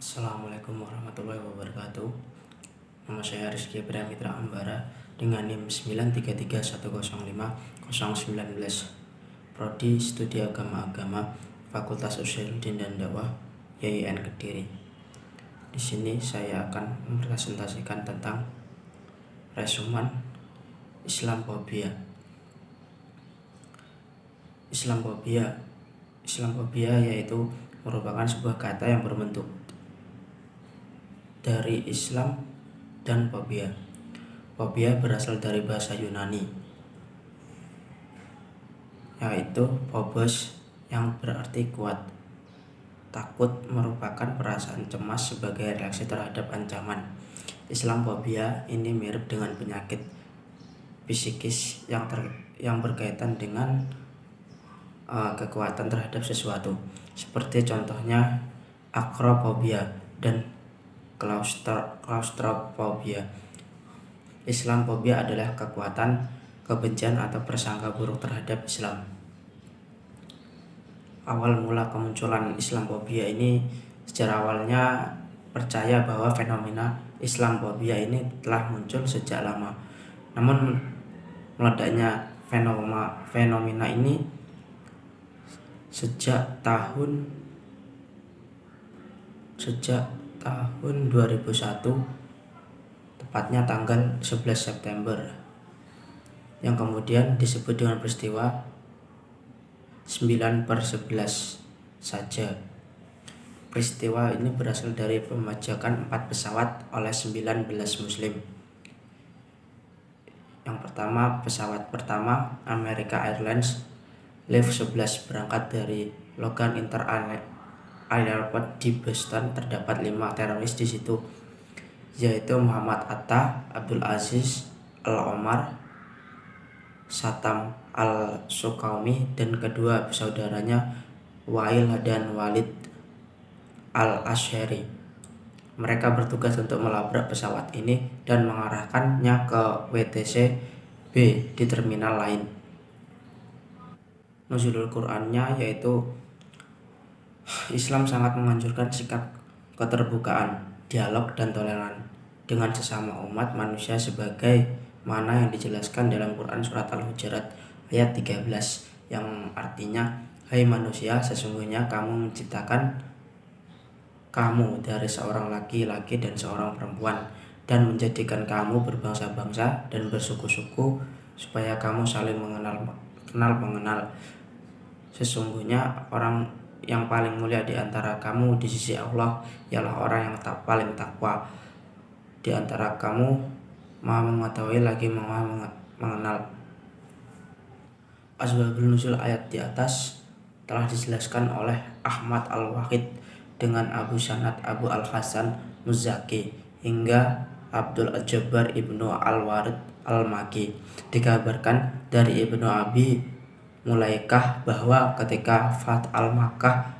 Assalamualaikum warahmatullahi wabarakatuh. Nama saya Rizky Pramitra Ambara dengan NIM 933105019, Prodi Studi Agama Fakultas Usuluddin dan Dakwah YIN Kediri. Di sini saya akan mempresentasikan tentang resumen Islamfobia. Islamfobia yaitu merupakan sebuah kata yang berbentuk dari Islam dan fobia. Fobia berasal dari bahasa Yunani, yaitu phobos yang berarti kuat. Takut merupakan perasaan cemas sebagai reaksi terhadap ancaman. Islamfobia ini mirip dengan penyakit psikis yang berkaitan dengan kekuatan terhadap sesuatu, seperti contohnya akrofobia dan klaustrofobia. Islamfobia adalah kekuatan, kebencian atau prasangka buruk terhadap Islam. Awal mula kemunculan Islamfobia ini, secara awalnya percaya bahwa fenomena Islamfobia ini telah muncul sejak lama. Namun meledaknya fenomena ini sejak tahun 2001, tepatnya tanggal 11 September, yang kemudian disebut dengan peristiwa 9/11 saja. Peristiwa ini berasal dari pembajakan 4 pesawat oleh 19 muslim. Yang pertama, pesawat pertama America Airlines Live 11 berangkat dari Logan Airport di Boston. Terdapat 5 teroris di situ, yaitu Muhammad Atta, Abdul Aziz Al-Omar, Satam Al-Sukaumi, dan kedua saudaranya Wail dan Walid Al-Ashari. Mereka bertugas untuk melabrak pesawat ini dan mengarahkannya ke WTC B di terminal lain. Nuzulul Qur'annya yaitu Islam sangat menganjurkan sikap keterbukaan, dialog, dan toleran dengan sesama umat manusia sebagaimana yang dijelaskan dalam Quran Surat Al-Hujurat ayat 13, yang artinya, "Hai manusia, sesungguhnya kamu menciptakan kamu dari seorang laki-laki dan seorang perempuan, dan menjadikan kamu berbangsa-bangsa dan bersuku-suku supaya kamu saling mengenal. Sesungguhnya orang yang paling mulia di antara kamu di sisi Allah ialah orang yang paling takwa di antara kamu, Maha mengetahui lagi Maha mengenal." Asbabul nuzul ayat di atas telah dijelaskan oleh Ahmad Al-Wahid dengan Abu Sanad Abu Al-Hasan Muzaki hingga Abdul Jabbar Ibnu Al-Warid Al-Maki. Dikabarkan dari Ibnu Abi Mulaikah bahwa ketika Fath al-Makkah,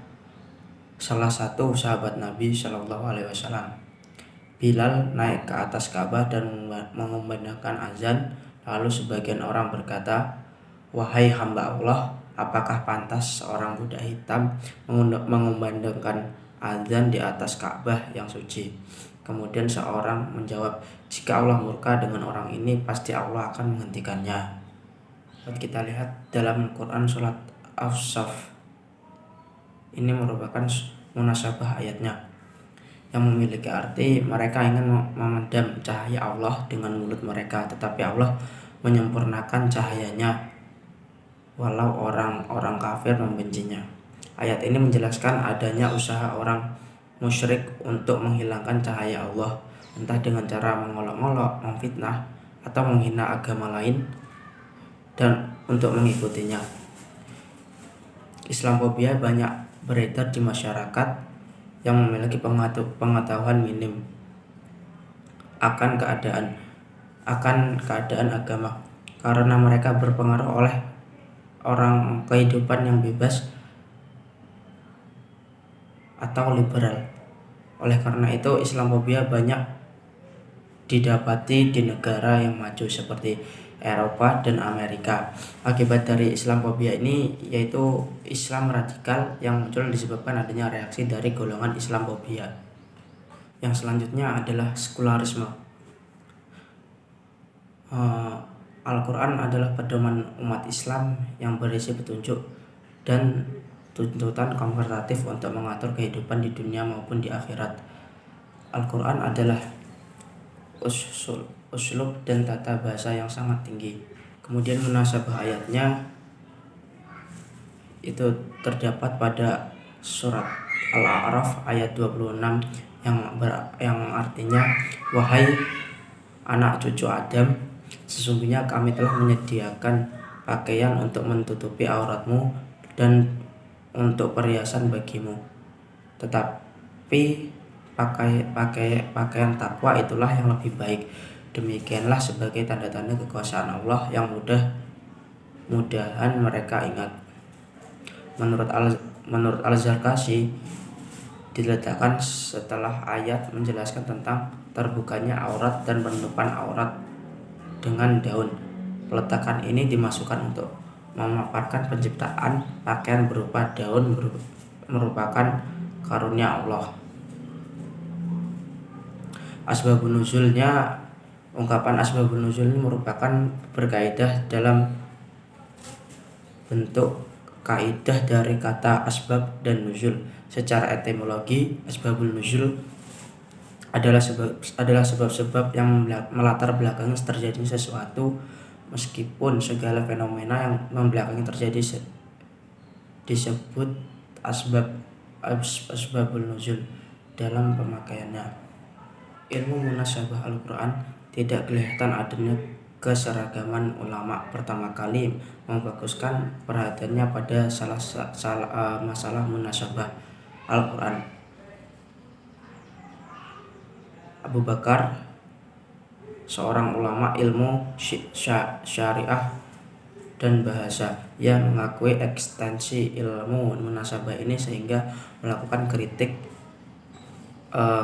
salah satu sahabat Nabi Shallallahu Alaihi Wasallam, Bilal, naik ke atas Ka'bah dan mengumandangkan azan. Lalu sebagian orang berkata, "Wahai hamba Allah, apakah pantas seorang budak hitam mengumandangkan azan di atas Ka'bah yang suci?" Kemudian seorang menjawab, "Jika Allah murka dengan orang ini, pasti Allah akan menghentikannya." Kita lihat dalam Quran surat As-Saff, ini merupakan munasabah ayatnya yang memiliki arti mereka ingin memendam cahaya Allah dengan mulut mereka, tetapi Allah menyempurnakan cahayanya walau orang-orang kafir membencinya. Ayat ini menjelaskan adanya usaha orang musyrik untuk menghilangkan cahaya Allah, entah dengan cara mengolok-olok, memfitnah, atau menghina agama lain dan untuk mengikutinya. Islamfobia banyak beredar di masyarakat yang memiliki pengetahuan minim akan keadaan agama, karena mereka berpengaruh oleh orang kehidupan yang bebas atau liberal. Oleh karena itu, Islamfobia banyak didapati di negara yang maju seperti Eropa dan Amerika. Akibat dari Islamfobia ini yaitu Islam radikal yang muncul disebabkan adanya reaksi dari golongan Islamfobia. Yang selanjutnya adalah sekularisme. Al-Quran adalah pedoman umat Islam yang berisi petunjuk dan tuntutan komparatif untuk mengatur kehidupan di dunia maupun di akhirat. Al-Quran adalah uslub dan tata bahasa yang sangat tinggi. Kemudian munasabah ayatnya itu terdapat pada surat Al-A'raf ayat 26 yang artinya, wahai anak cucu Adam, sesungguhnya kami telah menyediakan pakaian untuk menutupi auratmu dan untuk perhiasan bagimu. Tetapi pakaian takwa itulah yang lebih baik. Demikianlah sebagai tanda-tanda kekuasaan Allah yang mudah-mudahan mereka ingat. Menurut Al-Zarkashi, diletakkan setelah ayat menjelaskan tentang terbukanya aurat dan penutupan aurat dengan daun. Peletakan ini dimasukkan untuk memaparkan penciptaan pakaian berupa daun merupakan karunia Allah. Asbabun nuzulnya, ungkapan asbabun nuzul ini merupakan berkaidah dalam bentuk kaidah dari kata asbab dan nuzul. Secara etimologi, asbabun nuzul adalah sebab-sebab yang melatar belakangi terjadinya sesuatu, meskipun segala fenomena yang membelakangi terjadi disebut asbabul nuzul dalam pemakaiannya. Ilmu munasabah Al-Quran tidak kelihatan adanya keseragaman ulama pertama kali memfokuskan perhatiannya pada masalah munasabah Al-Quran. Abu Bakar, seorang ulama ilmu syariah dan bahasa, yang mengakui ekstensi ilmu munasabah ini sehingga melakukan kritik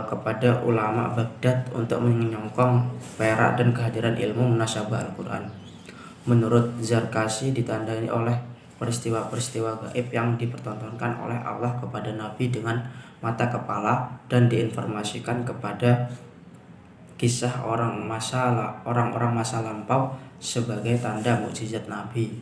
kepada ulama Baghdad untuk menyongkong perak dan kehadiran ilmu munasabah Al-Quran. Menurut Zarkashi, ditandai oleh peristiwa-peristiwa gaib yang dipertontonkan oleh Allah kepada Nabi dengan mata kepala dan diinformasikan kepada kisah orang-orang masa lampau sebagai tanda mukjizat Nabi.